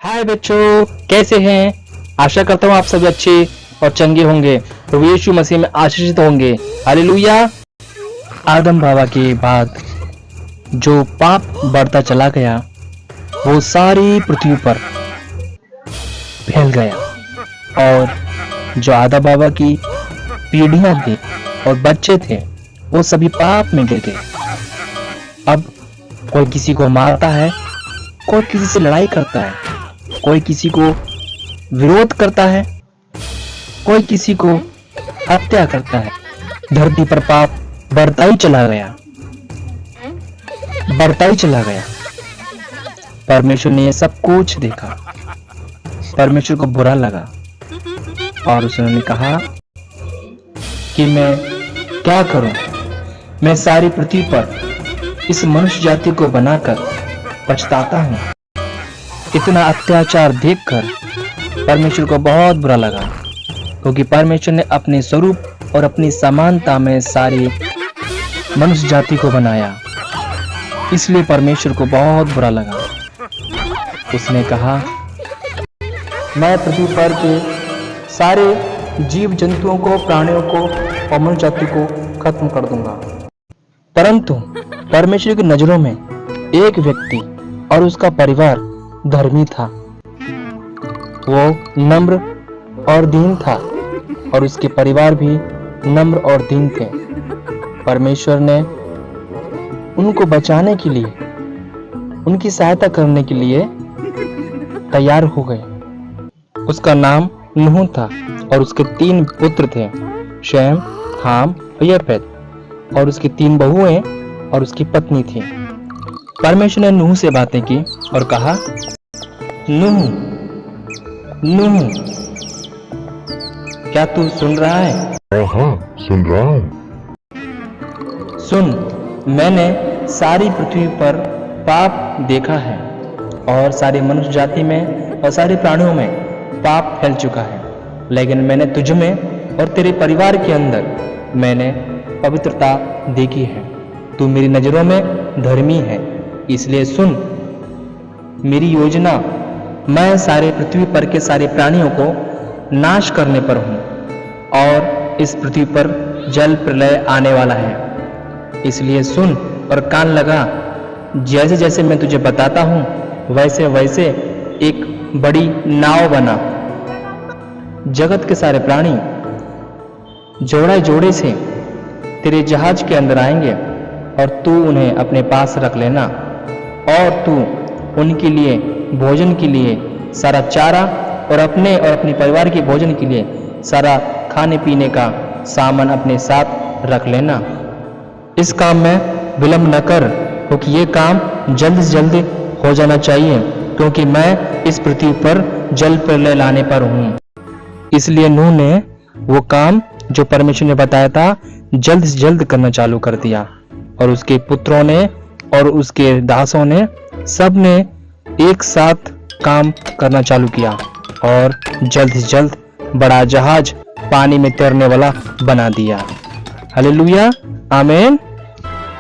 हाय बच्चों, कैसे हैं? आशा करता हूँ आप सभी अच्छे और चंगे होंगे, प्रभु यीशु मसीह में आशीषित होंगे। हालेलुया। आदम बाबा के बाद जो पाप बढ़ता चला गया वो सारी पृथ्वी पर फैल गया और जो आदम बाबा की पीढ़ियां थी और बच्चे थे वो सभी पाप में गिर गए। अब कोई किसी को मारता है, कोई किसी से लड़ाई करता है, कोई किसी को विरोध करता है, कोई किसी को हत्या करता है। धरती पर पाप बढ़ता ही चला गया। परमेश्वर ने ये सब कुछ देखा, परमेश्वर को बुरा लगा और उसने कहा कि मैं क्या करूं? मैं सारी पृथ्वी पर इस मनुष्य जाति को बनाकर पछताता हूं। इतना अत्याचार देखकर परमेश्वर को बहुत बुरा लगा, क्योंकि परमेश्वर ने अपने स्वरूप और अपनी समानता में सारी मनुष्य जाति को बनाया। इसलिए परमेश्वर को बहुत बुरा लगा। उसने कहा, मैं पृथ्वी पर के सारे जीव जंतुओं को, प्राणियों को और मनुष्य जाति को खत्म कर दूंगा। परंतु परमेश्वर की नजरों में एक व्यक्ति और उसका परिवार धर्मी था। वो नम्र और दीन था और उसके परिवार भी नम्र और दीन थे। परमेश्वर ने उनको बचाने के लिए, उनकी सहायता करने के लिए तैयार हो गए। उसका नाम नूह था और उसके 3 पुत्र थे, शैम, हाम और यफेत, और उसकी 3 बहुएं और उसकी पत्नी थी। परमेश्वर ने नूह से बातें की और कहा, नूह, क्या तू सुन रहा है? हाँ, सुन रहा हूँ। सुन, मैंने सारी पृथ्वी पर पाप देखा है और सारी मनुष्य जाति में और सारे प्राणियों में पाप फैल चुका है, लेकिन मैंने तुझ में और तेरे परिवार के अंदर मैंने पवित्रता देखी है। तू मेरी नजरों में धर्मी है, इसलिए सुन मेरी योजना। मैं सारे पृथ्वी पर के सारे प्राणियों को नाश करने पर हूँ और इस पृथ्वी पर जल प्रलय आने वाला है। इसलिए सुन और कान लगा। जैसे जैसे मैं तुझे बताता हूँ वैसे वैसे एक बड़ी नाव बना। जगत के सारे प्राणी जोड़े जोड़े से तेरे जहाज के अंदर आएंगे और तू उन्हें अपने पास रख लेना और तू उनके लिए भोजन के लिए सारा चारा और अपने और अपने परिवार के भोजन के लिए सारा खाने पीने का सामान अपने साथ रख लेना। इस काम में विलंब न कर, क्योंकि ये काम जल्द से जल्द हो जाना चाहिए, क्योंकि मैं इस पृथ्वी पर जल प्रलय लाने पर हूँ। इसलिए नूह ने वो काम जो परमेश्वर ने बताया था जल्द से जल्द करना चालू कर दिया और उसके पुत्रों ने और उसके दासों ने सब ने एक साथ काम करना चालू किया और जल्द से जल्द बड़ा जहाज पानी में तैरने वाला बना दिया। हालेलुया, आमीन।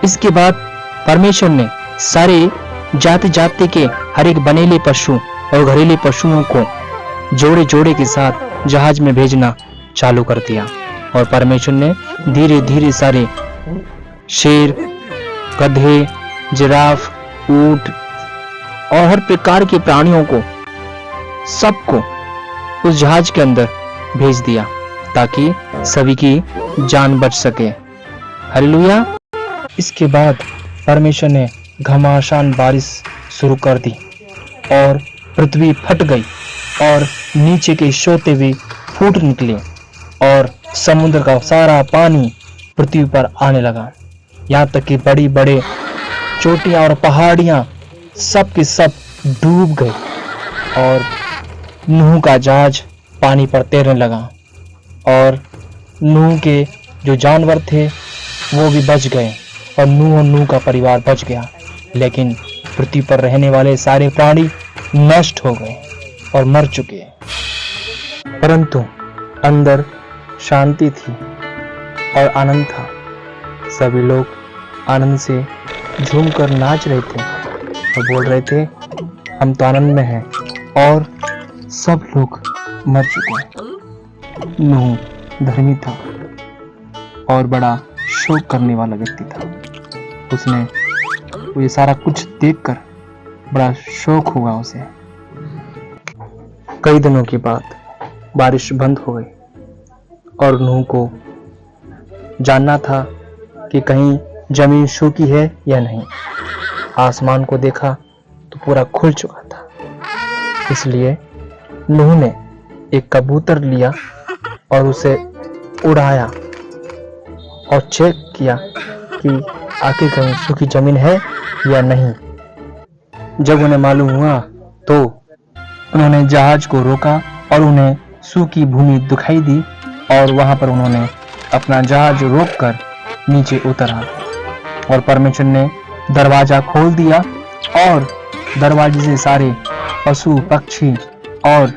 इसके बाद परमेश्वर ने सारे जाति जाति के हर एक बनेले पशु और घरेलू पशुओं को जोड़े जोड़े के साथ जहाज में भेजना चालू कर दिया और परमेश्वर ने धीरे धीरे सारे शेर, गधे, जिराफ, ऊंट और हर प्रकार के प्राणियों को सबको उस जहाज के अंदर भेज दिया ताकि सभी की जान बच सके। हालेलुया। इसके बाद परमेश्वर ने घमासान बारिश शुरू कर दी और पृथ्वी फट गई और नीचे के सोते भी फूट निकले और समुद्र का सारा पानी पृथ्वी पर आने लगा। यहाँ तक कि बड़ी बड़े चोटियां और पहाड़ियां सब के सब डूब गए और नूह का जहाज पानी पर तैरने लगा और नूह के जो जानवर थे वो भी बच गए और नूह का परिवार बच गया, लेकिन पृथ्वी पर रहने वाले सारे प्राणी नष्ट हो गए और मर चुके। परंतु अंदर शांति थी और आनंद था। सभी लोग आनंद से झूमकर नाच रहे थे और बोल रहे थे, हम तो आनंद में हैं। और सब लोग मर चुके हैं। नूह धर्मी था और बड़ा शोक करने वाला व्यक्ति था। उसने ये सारा कुछ देखकर बड़ा शौक हुआ उसे। कई दिनों के बाद बारिश बंद हो गई और नूह को जानना था कि कहीं जमीन सूखी है या नहीं। आसमान को देखा तो पूरा खुल चुका था, इसलिए नूह ने एक कबूतर लिया और उसे उड़ाया और चेक किया कि आखिर कहीं सूखी जमीन है या नहीं। जब उन्हें मालूम हुआ तो उन्होंने जहाज को रोका और उन्हें सूखी भूमि दिखाई दी और वहां पर उन्होंने अपना जहाज रोककर नीचे उतरा और परमेश्वर ने दरवाजा खोल दिया और दरवाजे से सारे पशु पक्षी और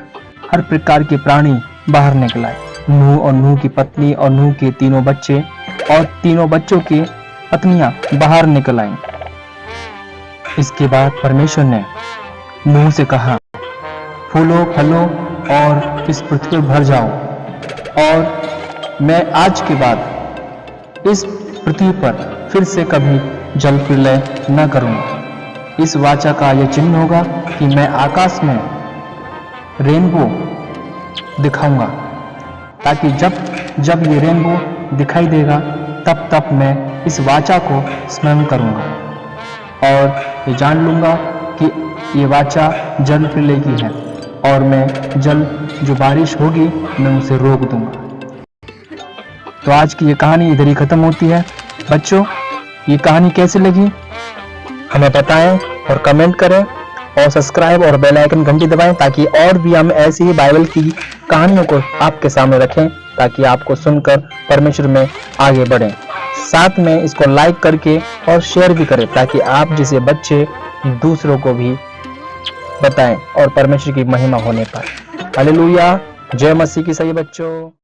हर प्रकार के प्राणी बाहर निकल आए। नूह और नूह की पत्नी और नूह के तीनों बच्चे और तीनों बच्चों की पत्नियां बाहर निकल आईं। इसके बाद परमेश्वर ने नूह से कहा, फूलो फलो और इस पृथ्वी पर भर जाओ और मैं आज के बाद इस पृथ्वी पर फिर से कभी जल प्रलय न करूंगा। इस वाचा का यह चिन्ह होगा कि मैं आकाश में रेनबो दिखाऊंगा, ताकि जब जब ये रेनबो दिखाई देगा तब तब मैं इस वाचा को स्मरण करूंगा और ये जान लूंगा कि ये वाचा जल प्रलय की है और मैं जल जो बारिश होगी मैं उसे रोक दूंगा। तो आज की ये कहानी इधर ही खत्म होती है। बच्चों, ये कहानी कैसी लगी हमें बताएं और कमेंट करें और सब्सक्राइब और बेल आइकन घंटी दबाएं ताकि और भी हम ऐसी ही बाइबल की कहानियों को आपके सामने रखें, ताकि आपको सुनकर परमेश्वर में आगे बढ़ें। साथ में इसको लाइक करके और शेयर भी करें ताकि आप जैसे बच्चे दूसरों को भी बताएं और परमेश्वर की महिमा होने पर। हालेलुया, जय मसीह की सही बच्चों।